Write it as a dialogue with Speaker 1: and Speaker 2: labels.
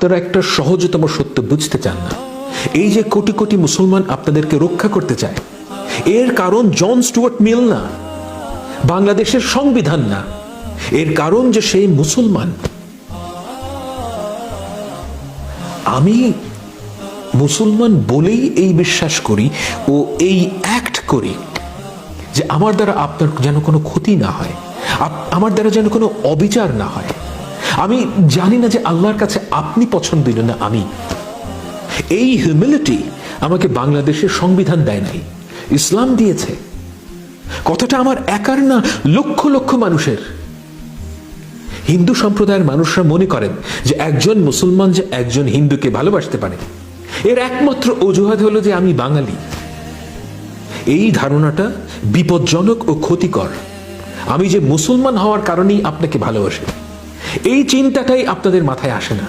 Speaker 1: তারা একটা সহজতম সত্য বুঝতে চান না। এই যে কোটি কোটি মুসলমান আপনাদেরকে রক্ষা করতে চায়, এর কারণ জন স্টুয়ার্ট মিল না, বাংলাদেশের সংবিধান না, এর কারণ যে সেই মুসলমান। আমি মুসলমান বলেই এই বিশ্বাস করি ও এই অ্যাক্ট করি যে আমার দ্বারা আপনার যেন কোনো ক্ষতি না হয়, আমার দ্বারা যেন কোনো অবিচার না হয়। আমি জানি না যে আল্লাহর কাছে আপনি পছন্দনীয় না আমি। এই হিউমিলিটি আমাকে বাংলাদেশের সংবিধান দেয় নাই, ইসলাম দিয়েছে। কথাটা আমার একার না, লক্ষ লক্ষ মানুষের। হিন্দু সম্প্রদায়ের মানুষরা মনে করেন যে একজন মুসলমান যে একজন হিন্দুকে ভালোবাসতে পারে, এর একমাত্র অজুহাত হলো যে আমি বাঙালি। এই ধারণাটা বিপজ্জনক ও ক্ষতিকর। আমি যে মুসলমান হওয়ার কারণেই আপনাকে ভালোবাসি, এই চিন্তাটাই আপনাদের মাথায় আসে না।